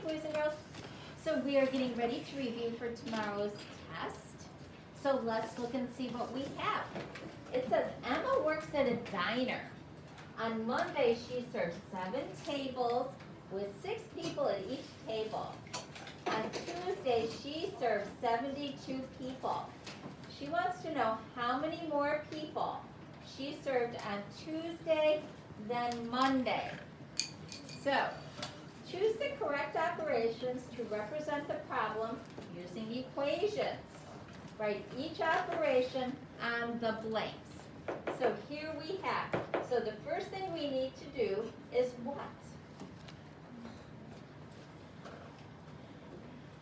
boys and girls? So we are getting ready to review for tomorrow's test. So let's look and see what we have. It says Emma works at a diner. On Monday, she serves 7 tables with 6 people at each table. On Tuesday, she serves 72 people. She wants to know how many more people she served on Tuesday than Monday. So, choose the correct operations to represent the problem using equations. Write each operation on the blanks. So here we have, so the first thing we need to do is what?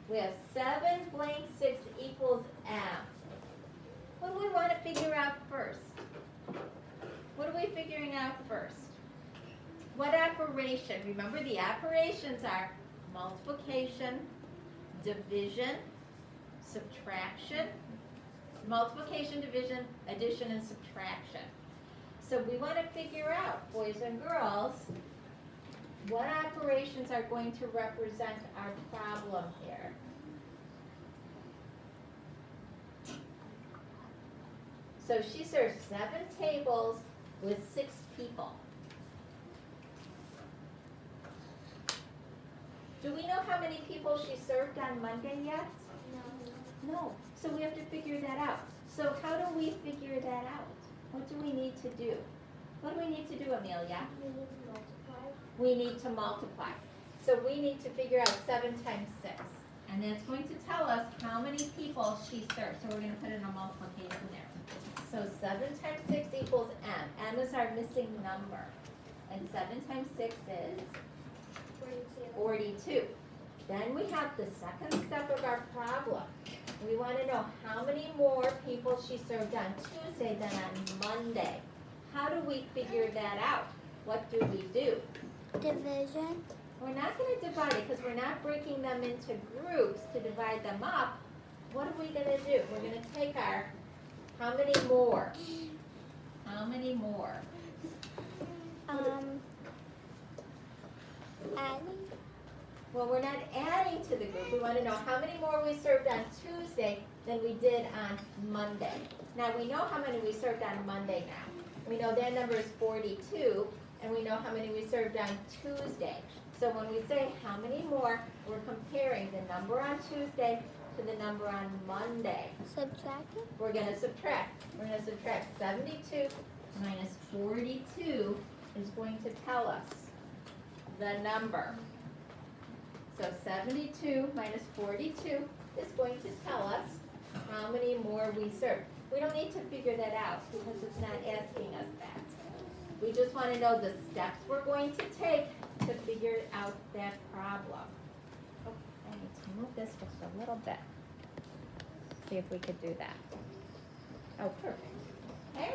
We have 7 blank 6 equals M. What do we want to figure out first? What are we figuring out first? What operation? Remember the operations are multiplication, division, subtraction, multiplication, division, addition, and subtraction. So we want to figure out, boys and girls, what operations are going to represent our problem here. So she serves 7 tables with 6 people. Do we know how many people she served on Monday yet? No. No. So we have to figure that out. So how do we figure that out? What do we need to do? What do we need to do, Amelia? We need to multiply. We need to multiply. So we need to figure out 7 times 6. And that's going to tell us how many people she served. So we're going to put in a multiplication there. So 7 times 6 equals M. M is our missing number. And 7 times 6 is 42. Then we have the second step of our problem. We want to know how many more people she served on Tuesday than on Monday. How do we figure that out? What do we do? Division. We're not going to divide it because we're not breaking them into groups to divide them up. What are we going to do? We're going to take our, how many more? How many more? Adding. Well, we're not adding to the group. We want to know how many more we served on Tuesday than we did on Monday. Now, we know how many we served on Monday now. We know that number is 42, and we know how many we served on Tuesday. So when we say how many more, we're comparing the number on Tuesday to the number on Monday. Subtracting. We're going to subtract. We're going to subtract 72 minus 42 is going to tell us the number. So 72 minus 42 is going to tell us how many more we served. We don't need to figure that out because it's not asking us that. We just want to know the steps we're going to take to figure out that problem. Oh, I need to move this just a little bit. See if we could do that. Oh, perfect. Okay.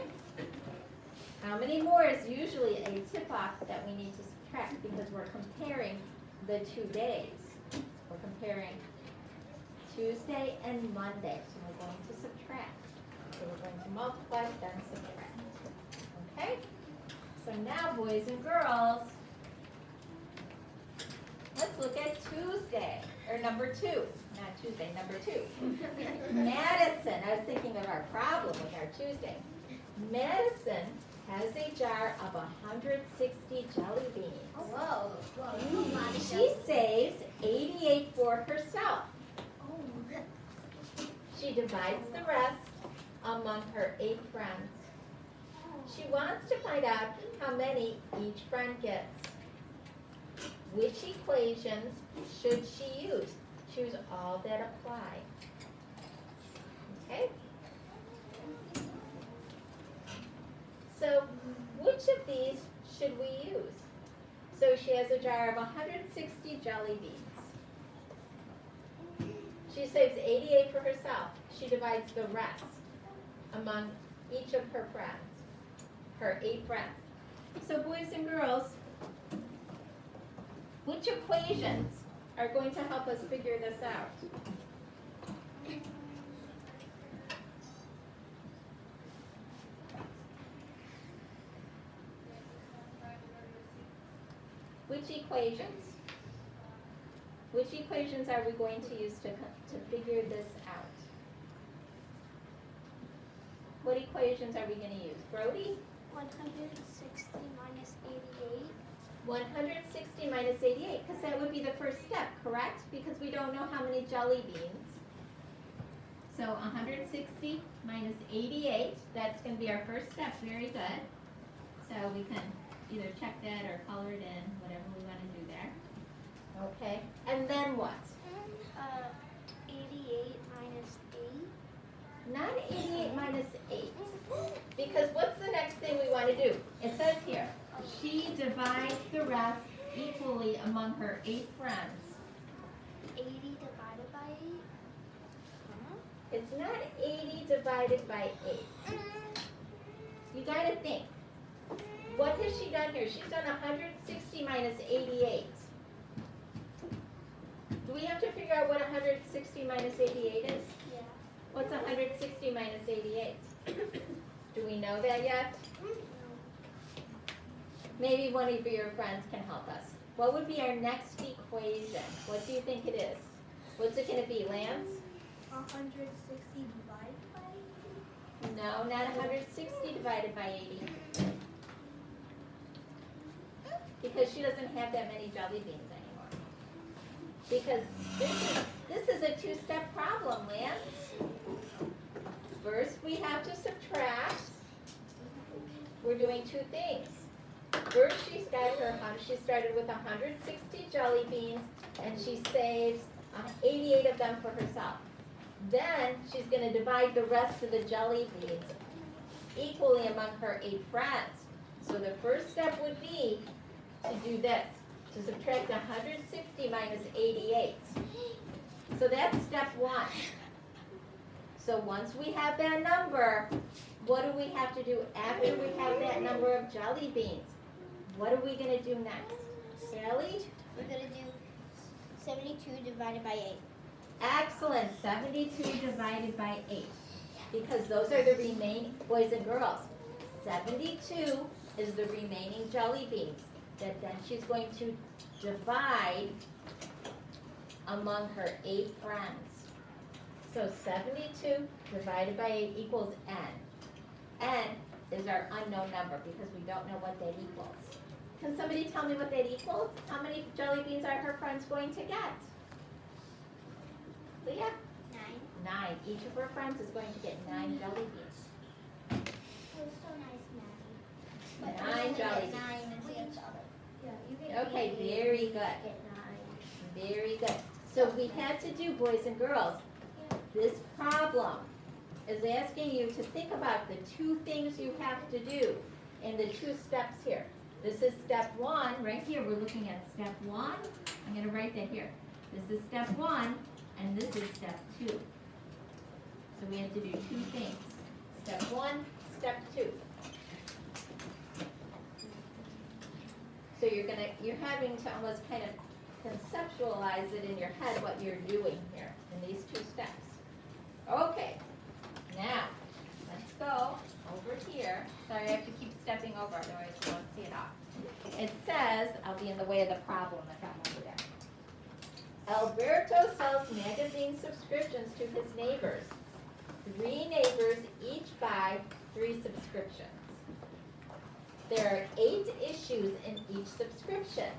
How many more is usually a tip-off that we need to subtract because we're comparing the 2 days. We're comparing Tuesday and Monday, so we're going to subtract. So we're going to multiply, then subtract. Okay? So now, boys and girls, let's look at Tuesday, or number 2. Not Tuesday, number 2. Madison, I was thinking of our problem with our Tuesday. Madison has a jar of 160 jelly beans. Whoa. She saves 88 for herself. She divides the rest among her 8 friends. She wants to find out how many each friend gets. Which equations should she use? Choose all that apply. Okay? So, which of these should we use? So she has a jar of 160 jelly beans. She saves 88 for herself. She divides the rest among each of her friends, her 8 friends. So boys and girls, which equations are going to help us figure this out? Which equations? Which equations are we going to use to figure this out? What equations are we going to use? Brody? 160 minus 88. 160 minus 88, because that would be the first step, correct? Because we don't know how many jelly beans. So 160 minus 88, that's going to be our first step. Very good. So we can either check that or color it in, whatever we want to do there. Okay, and then what? 88 minus 8. Not 88 minus 8. Because what's the next thing we want to do? It says here, she divides the rest equally among her 8 friends. 80 divided by 8. It's not 80 divided by 8. You gotta think. What has she done here? She's done 160 minus 88. Do we have to figure out what 160 minus 88 is? Yeah. What's 160 minus 88? Do we know that yet? Maybe one of your friends can help us. What would be our next equation? What do you think it is? What's it going to be, Lance? 160 divided by 8. No, not 160 divided by 80. Because she doesn't have that many jelly beans anymore. Because this is a two-step problem, Lance. First, we have to subtract. We're doing two things. First, she started with 160 jelly beans, and she saves 88 of them for herself. Then, she's going to divide the rest of the jelly beans equally among her 8 friends. So the first step would be to do this, to subtract 160 minus 88. So that's step 1. So once we have that number, what do we have to do after we have that number of jelly beans? What are we going to do next? Sally? We're going to do 72 divided by 8. Excellent, 72 divided by 8. Because those are the remaining, boys and girls, 72 is the remaining jelly beans that then she's going to divide among her 8 friends. So 72 divided by 8 equals n. N is our unknown number because we don't know what that equals. Can somebody tell me what that equals? How many jelly beans are her friends going to get? Leah? 9. 9. Each of her friends is going to get 9 jelly beans. It was so nice, Maddie. 9 jelly beans. 9 is the other. Yeah, you get Okay, 8, very good. Get 9. Very good. So we had to do, boys and girls, this problem is asking you to think about the 2 things you have to do in the 2 steps here. This is step 1. Right here, we're looking at step 1. I'm going to write that here. This is step 1, and this is step 2. So we have to do 2 things. Step 1, step 2. So you're having to almost kind of conceptualize it in your head what you're doing here in these 2 steps. Okay, now let's go over here. Sorry, I have to keep stepping over, otherwise you won't see it off. It says, I'll be in the way of the problem if I'm over there. Alberto sells magazine subscriptions to his neighbors. 3 neighbors each buy 3 subscriptions. There are 8 issues in each subscription.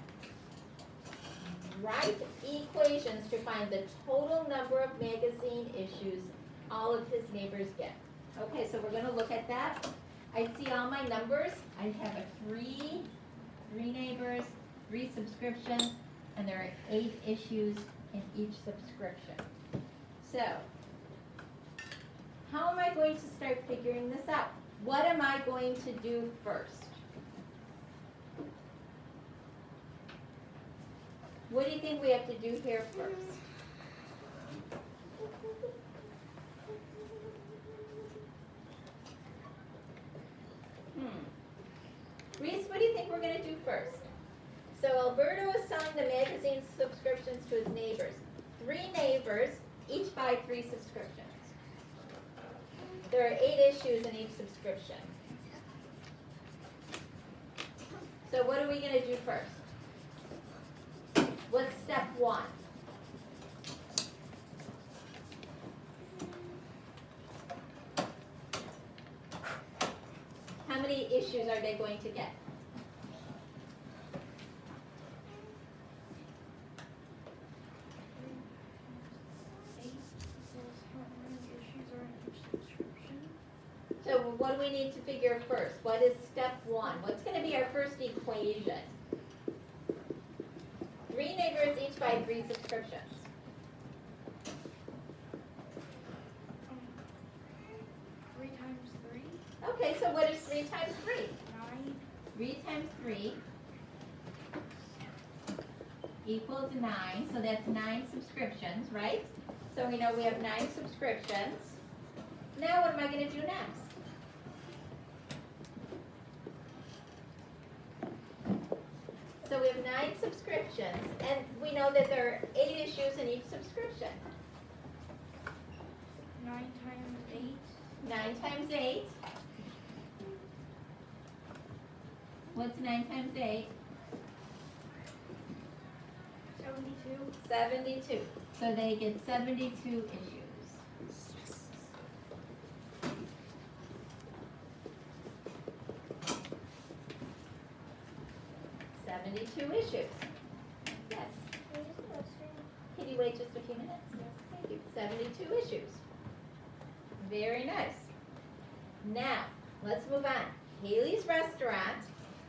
Write equations to find the total number of magazine issues all of his neighbors get. Okay, so we're going to look at that. I see all my numbers. I have a 3 neighbors, 3 subscriptions, and there are 8 issues in each subscription. So, how am I going to start figuring this out? What am I going to do first? What do you think we have to do here first? Reese, what do you think we're going to do first? So Alberto is selling the magazine subscriptions to his neighbors. 3 neighbors, each buy 3 subscriptions. There are 8 issues in each subscription. So what are we going to do first? What's step 1? issues are they going to get? So what do we need to figure first? What is step one? What's going to be our first equation? 3 neighbors each buy 3 subscriptions. 3 times 3, Okay, so what is 3 times 3? 9. 3 times 3 equals 9, so that's 9 subscriptions, right? So we know we have 9 subscriptions. Now what am I going to do next? So we have 9 subscriptions, and we know that there are 8 issues in each subscription. 9 times 8. 9 times 8. What's 9 times 8? 72. 72. So they get 72 issues. 72 issues. Yes. Can you wait just a few minutes? Thank you. 72 issues. Very nice. Now, let's move on. Haley's Restaurant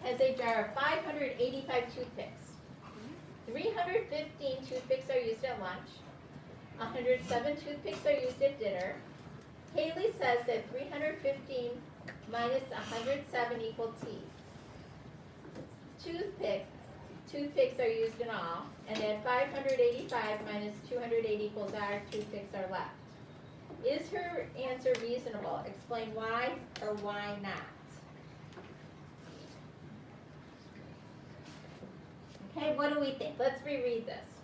has a jar of 585 toothpicks. 315 toothpicks are used at lunch. 107 toothpicks are used at dinner. Haley says that 315 minus 107 equal T. Toothpicks are used in all, and then 585 minus 208 equals R, toothpicks are left. Is her answer reasonable? Explain why or why not. Okay, what do we think? Let's reread this.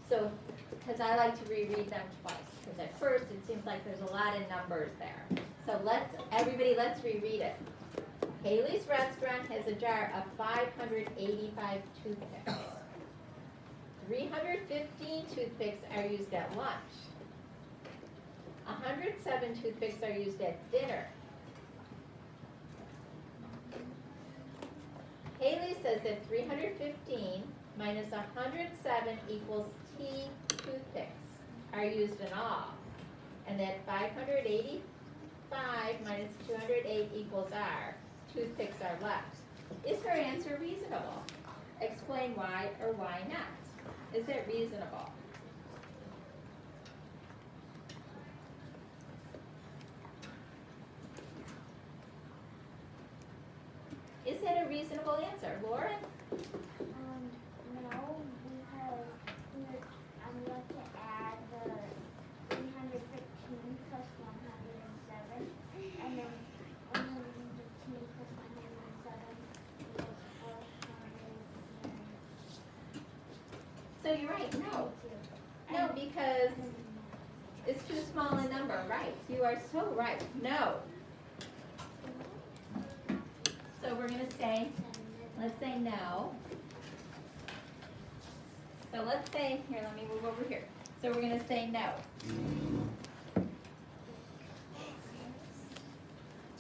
So, because I like to reread them twice, because at first it seems like there's a lot of numbers there. So let's reread it. Haley's Restaurant has a jar of 585 toothpicks. 315 toothpicks are used at lunch. 107 toothpicks are used at dinner. Haley says that 315 minus 107 equals T toothpicks are used in all, and that 585 minus 208 equals R, toothpicks are left. Is her answer reasonable? Explain why or why not. Is it reasonable? Is it a reasonable answer? Lauren? No, because I'm going to add the 315 plus 107, and then 115 plus 107 equals 400. So you're right, no. No, because it's too small a number, right? You are so right, no. So we're gonna say, let's say no. So let's say, here, let me move over here. So we're gonna say no.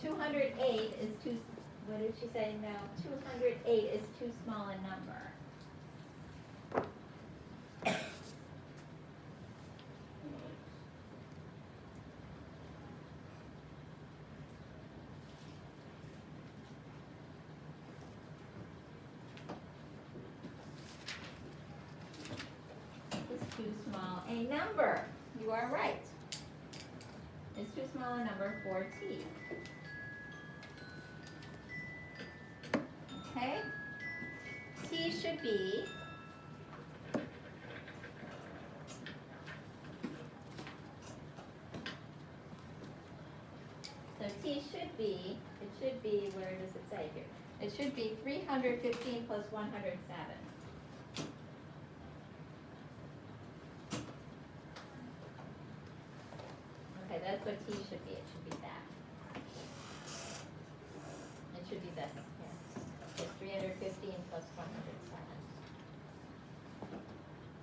208 is too, what did she say, no? 208 is too small a number. It's too small a number. You are right. It's too small a number for T. Okay? T should be so T should be, it should be, where does it say here? It should be 315 plus 107. Okay, that's what T should be. It should be that. It should be this here. It's 315 plus 107.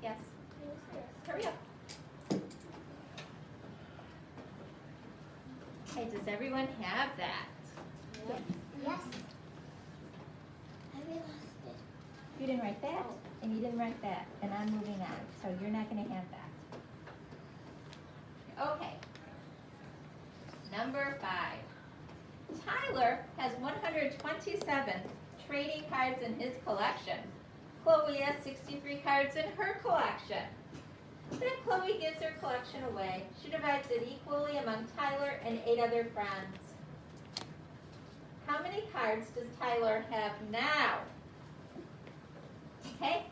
Yes? Hurry up. Okay, does everyone have that? Yes. didn't write that, and you didn't write that, and I'm moving on, so you're not gonna have that. Okay. Number 5. Tyler has 127 trading cards in his collection. Chloe has 63 cards in her collection. Then Chloe gives her collection away. She divides it equally among Tyler and 8 other friends. How many cards does Tyler have now? Okay?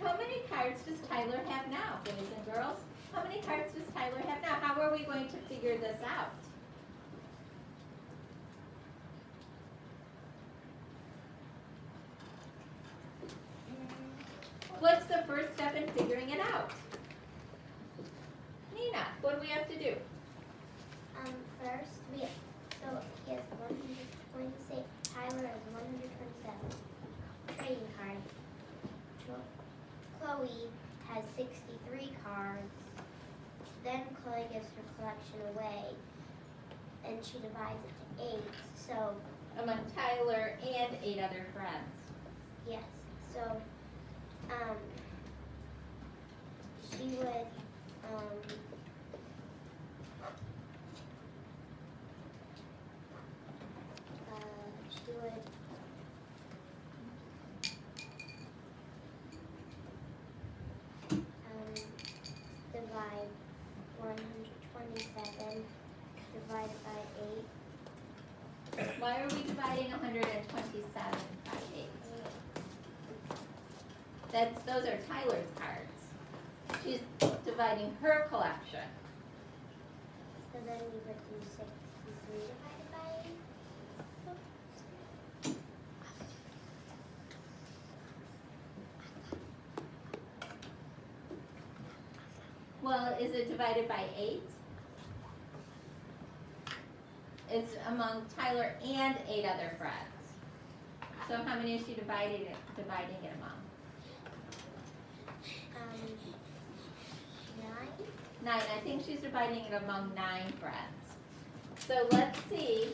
How many cards does Tyler have now, boys and girls? How many cards does Tyler have now? How are we going to figure this out? What's the first step in figuring it out? Nina, what do we have to do? First, he has 126, Tyler has 127 trading cards. Chloe has 63 cards. Then Chloe gives her collection away, and she divides it to 8. So, Among Tyler and 8 other friends. yes, so, she would, divide 127 divided by 8. Why are we dividing 127 by 8? Those are Tyler's cards. She's dividing her collection. So then we would do 63 divided by 8. Well, is it divided by 8? It's among Tyler and 8 other friends. So how many is she dividing it among? 9. 9. I think she's dividing it among 9 friends. So let's see.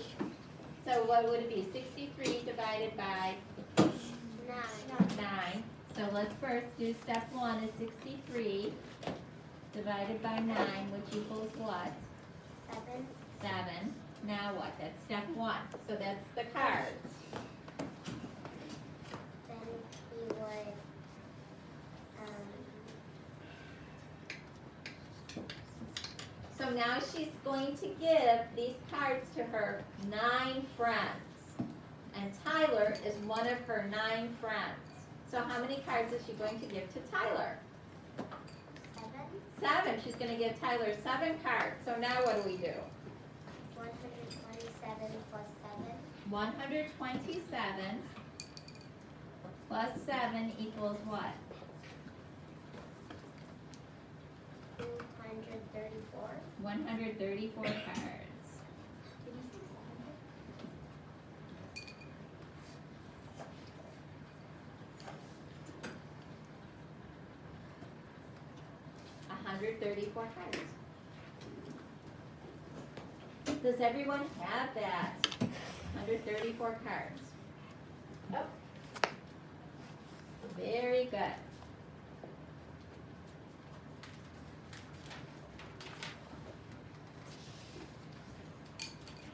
So what would it be? 63 divided by 9. 9. So let's first do step 1 is 63 divided by 9, which equals what? 7. 7. Now what? That's step 1. So that's the cards. Then we would, So now she's going to give these cards to her 9 friends. And Tyler is one of her 9 friends. So how many cards is she going to give to Tyler? 7. 7. She's going to give Tyler 7 cards. So now what do we do? 127 plus 7. 127 plus 7 equals what? 234. 134 cards. Did you say 134 cards. Does everyone have that? 134 cards. Oh. Very good.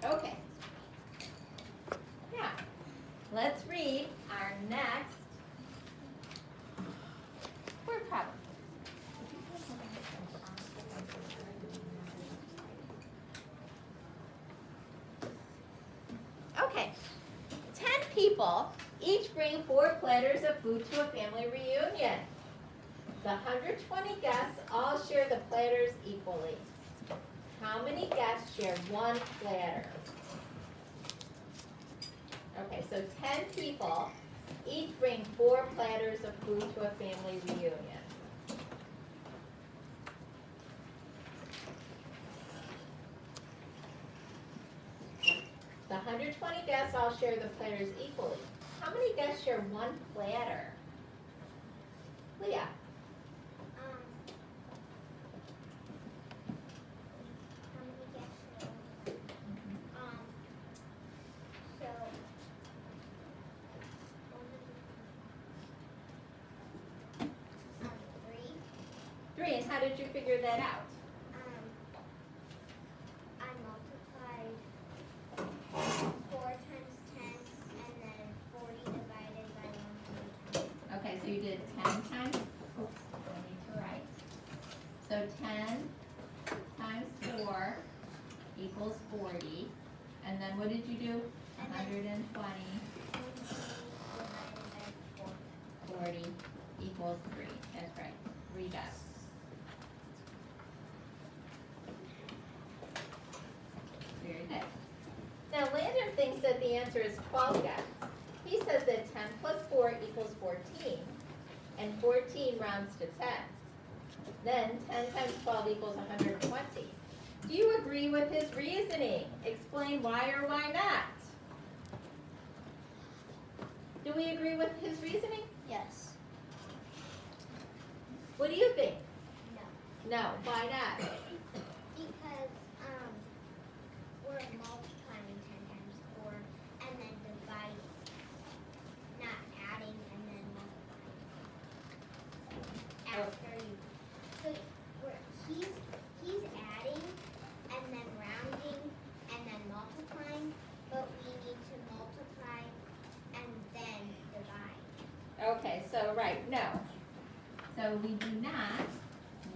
Okay. Now, let's read our next word problem. Okay. 10 people each bring 4 platters of food to a family reunion. The 120 guests all share the platters equally. How many guests share 1 platter? Okay, so 10 people each bring 4 platters of food to a family reunion. The 120 guests all share the platters equally. How many guests share 1 platter? Leah? how many guests? how did you figure that out? I multiplied 4 times 10 and then 40 divided by 100. Okay, so you did 10 times, oops, I need to write. So 10 times 4 equals 40. And then what did you do? And then 120, 20 divided by 4. 40 equals 3. That's right, 3 dots. Very good. Now Landon thinks that the answer is 12 dots. He says that 10 plus 4 equals 14, and 14 rounds to 10. Then 10 times 12 equals 120. Do you agree with his reasoning? Explain why or why not. Do we agree with his reasoning? Yes. What do you think? No. No, why not? Because we're multiplying 10 times 4 and then dividing, not adding and then multiplying. After you, so he's adding and then rounding and then multiplying, but we need to multiply and then divide. Okay, so right, no. So we do not,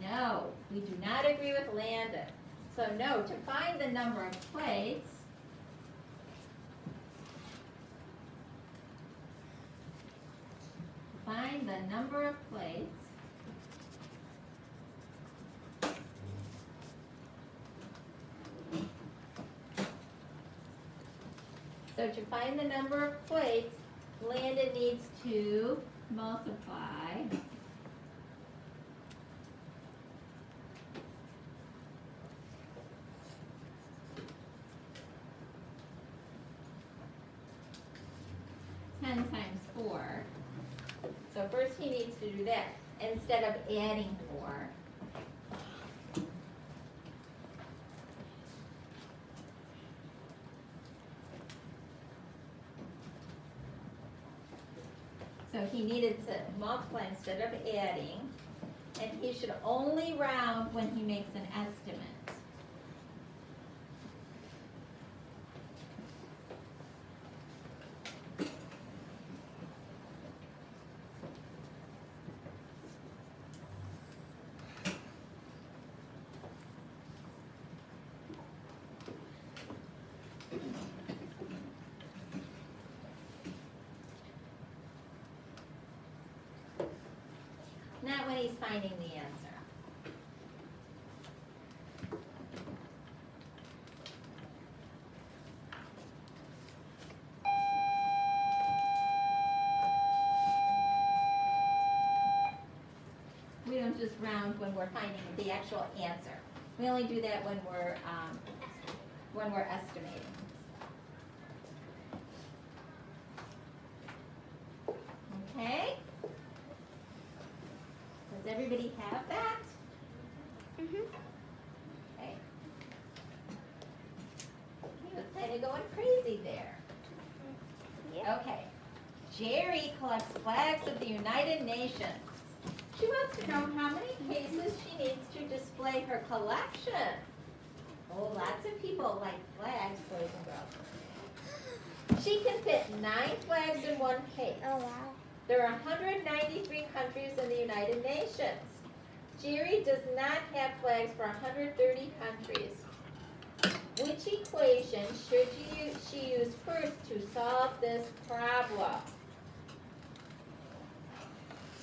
no, we do not agree with Landon. So no, to find the number of plates, find the number of plates, so to find the number of plates, Landon needs to multiply times 4. So first he needs to do that instead of adding 4. So he needed to multiply instead of adding, and he should only round when he makes an estimate. Not when he's finding the answer. We don't just round when we're finding the actual answer. We only do that when we're estimating. Okay? Does everybody have that? Mm-hmm. Okay. He was kind of going crazy there. Okay. Jerry collects flags of the United Nations. She wants to know how many cases she needs to display her collection. Oh, lots of people like flags, boys and girls. She can fit 9 flags in one case. Oh, wow. There are 193 countries in the United Nations. Jerry does not have flags for 130 countries. Which equation should she use first to solve this problem?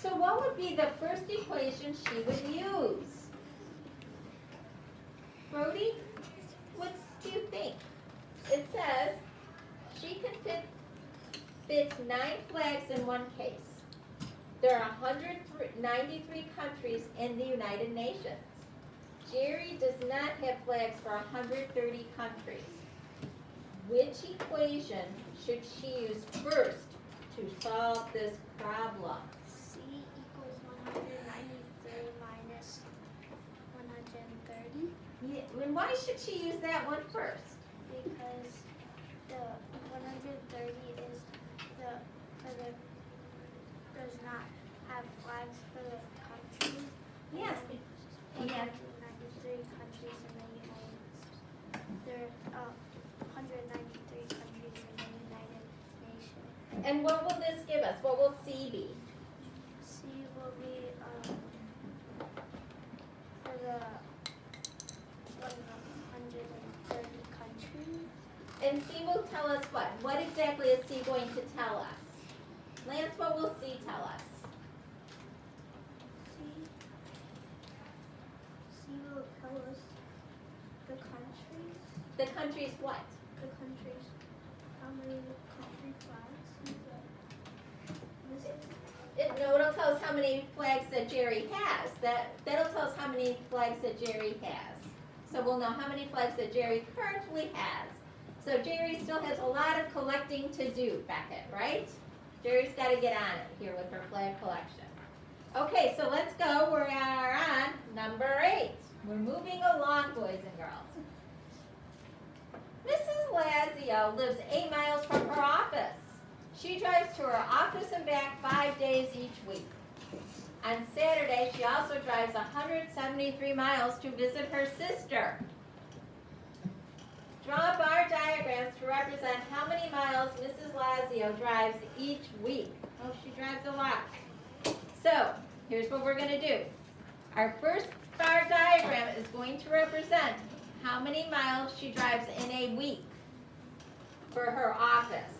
So what would be the first equation she would use? Brody, what do you think? It says she can fit 9 flags in one case. There are 193 countries in the United Nations. Jerry does not have flags for 130 countries. Which equation should she use first to solve this problem? C equals 193 minus 130 Yeah, and why should she use that one first? because the 130 is does not have flags for the countries. Yes, And what will this give us? What will C be? C will be for the 130 countries. And C will tell us what? What exactly is C going to tell us? Lance, what will C tell us? C will tell us the countries. The country's what? The countries. How many country flags? It'll tell us how many flags that Jerry has. That'll tell us how many flags that Jerry has. So we'll know how many flags that Jerry currently has. So Jerry still has a lot of collecting to do, Beckett, right? Jerry's got to get on it here with her flag collection. Okay, so let's go. We are on number 8. We're moving along, boys and girls. Mrs. Lazio lives 8 miles from her office. She drives to her office and back 5 days each week. On Saturday, she also drives 173 miles to visit her sister. Draw bar diagrams to represent how many miles Mrs. Lazio drives each week. Oh, she drives a lot. So, here's what we're going to do. Our first bar diagram is going to represent how many miles she drives in a week for her office.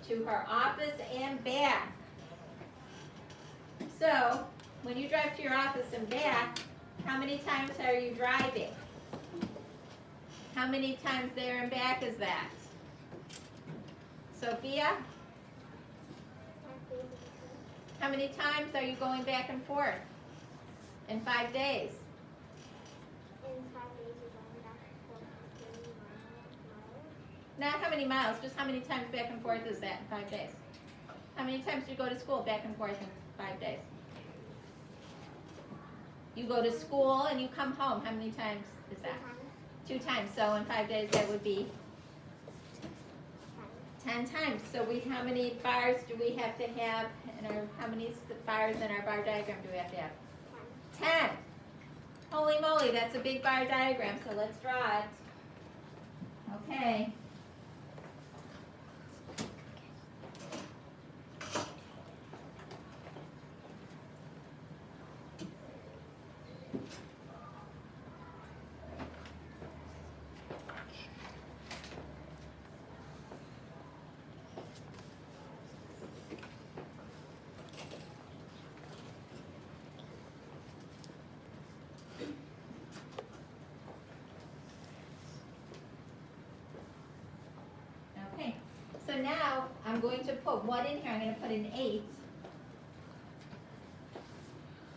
To her office and back. So, when you drive to your office and back, how many times are you driving? How many times there and back is that? Sophia? How many times are you going back and forth in 5 days? In 5 days, you're going back and forth 30 miles. Not how many miles, just how many times back and forth is that in 5 days? How many times do you go to school back and forth in 5 days? You go to school and you come home. How many times is that? 2 times. So in 5 days that would be 10 times. So how many bars do we have to have how many bars in our bar diagram do we have to have? 10. Holy moly, that's a big bar diagram, so let's draw it. Okay. Okay, so now I'm going to put what in here? I'm going to put an 8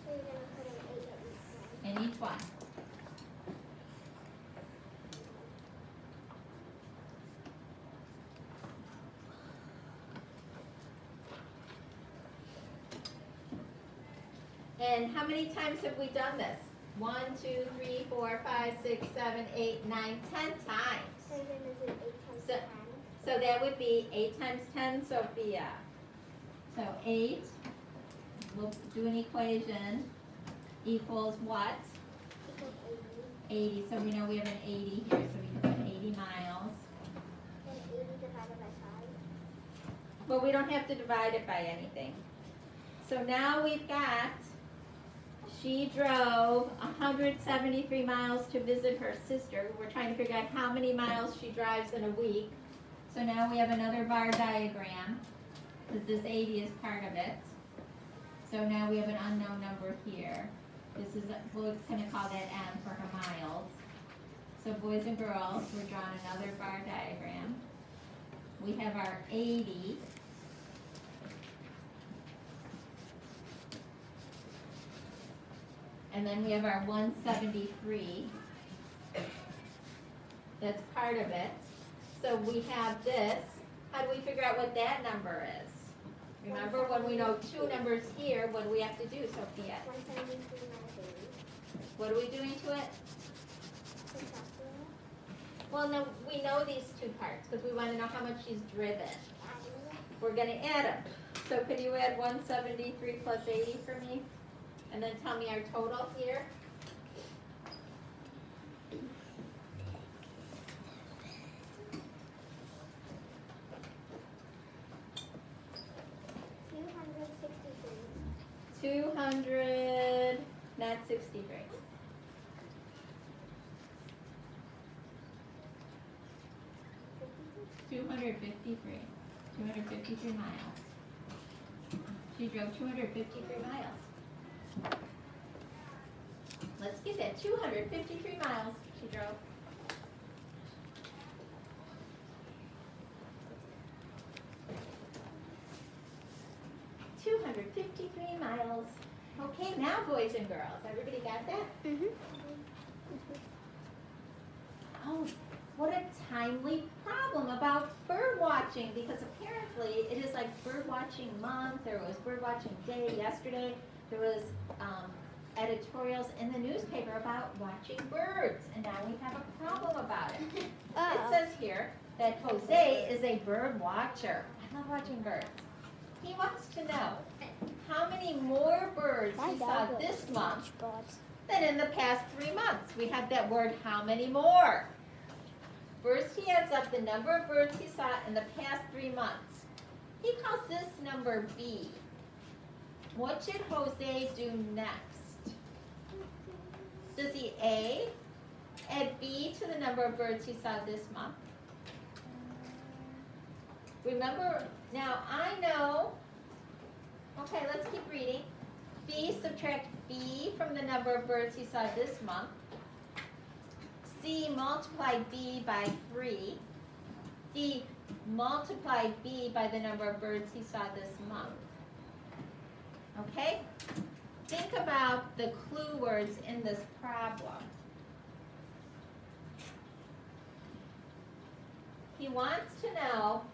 So you're going to put an 8 at each one. in each one. And how many times have we done this? 1, 2, 3, 4, 5, 6, 7, 8, 9, 10 times. So you're going to do 8 times So- 10. So that would be 8 times 10, Sophia. So 8, we'll do an equation, equals what? Equals 80. 80. So we know we have an 80 here, so we can put 80 miles. And 80 divided by 5. But we don't have to divide it by anything. So now we've got, she drove 173 miles to visit her sister. We're trying to figure out how many miles she drives in a week. So now we have another bar diagram, because this 80 is part of it. So now we have an unknown number here. This is, we're going to call that M for her miles. So boys and girls, we're drawing another bar diagram. We have our 80. And then we have our 173. That's part of it. So we have this. How do we figure out what that number is? Remember, when we know 2 numbers here, what do we have to do, Sophia? 173 minus 80. What are we doing to it? Subtracting it. Well, no, we know these 2 parts because we want to know how much she's driven. Adding it. We're going to add them. So could you add 173 plus 80 for me? And then tell me our total here. 200, not 63. $253 miles. She drove 253 miles. Let's get that, 253 miles she drove. $253 miles. Okay, now boys and girls, everybody got that? Mm-hmm. Oh, what a timely problem about bird watching, because apparently it is like bird watching month, there was bird watching day yesterday, there was editorials in the newspaper about watching birds, and now we have a problem about it. It says here that Jose is a bird watcher. I love watching birds. He wants to know how many more birds he saw this month than in the past 3 months. We have that word, how many more. First, he adds up the number of birds he saw in the past 3 months. He calls this number B. What should Jose do next? Does he A, add B to the number of birds he saw this month? Remember, now I know, okay, let's keep reading. B, subtract B from the number of birds he saw this month. C, multiply B by 3. D, multiply B by the number of birds he saw this month. Okay? Think about the clue words in this problem. He wants to know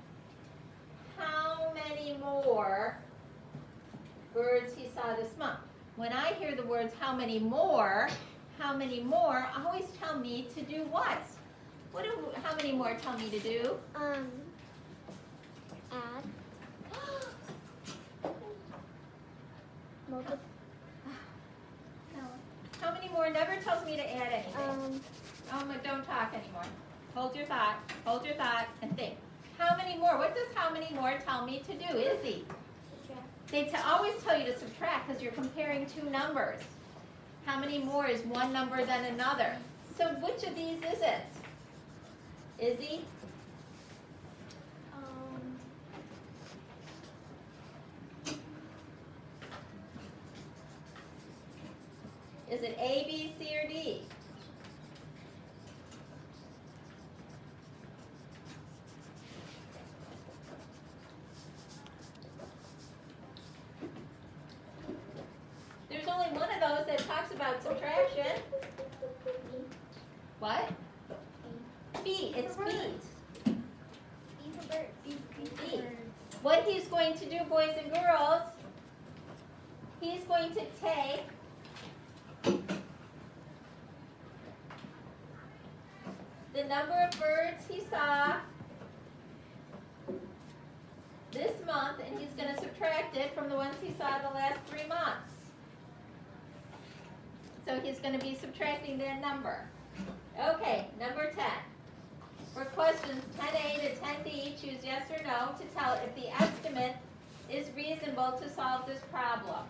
how many more birds he saw this month. When I hear the words how many more, always tell me to do what? How many more tell me to do? Add. Multiply. How many more never tells me to add anything. Don't talk anymore. Hold your thought, and think. How many more? What does how many more tell me to do, Izzy? They always tell you to subtract because you're comparing two numbers. How many more is one number than another? So which of these is it? Izzy? Is it A, B, C, or D? There's only one of those that talks about subtraction. What? B, it's B. B for birds. B. What he's going to do, boys and girls, he's going to take the number of birds he saw this month, and he's going to subtract it from the ones he saw the last 3 months. So he's going to be subtracting that number. Okay, number 10. For questions 10A to 10D, choose yes or no to tell if the estimate is reasonable to solve this problem.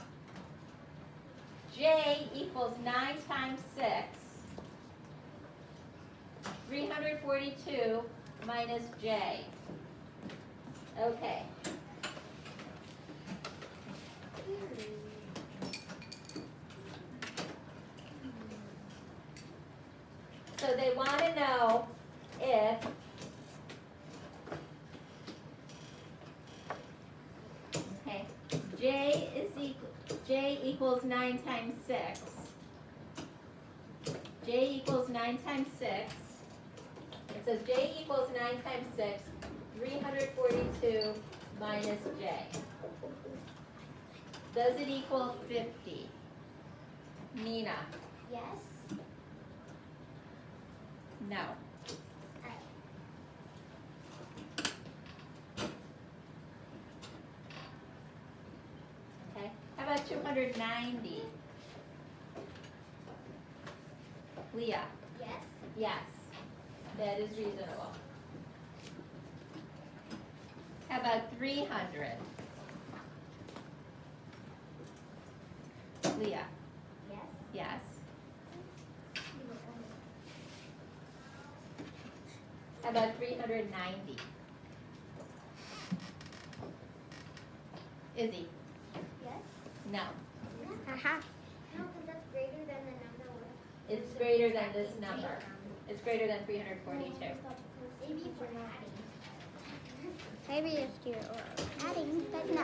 J equals 9 times 6. 342 minus J. Okay. So they want to know if J equals 9 times 6. J equals 9 times 6. It says J equals 9 times 6, 342 minus J. Does it equal 50? Nina? Yes. No. Okay. How about 290? Leah? Yes. Yes. That is reasonable. How about 300? 390. Izzy, Yes? no. Haha. No, because that's greater than the number we're. It's greater than this number. It's greater than 342. Maybe if we're adding. Maybe if you're adding, but no.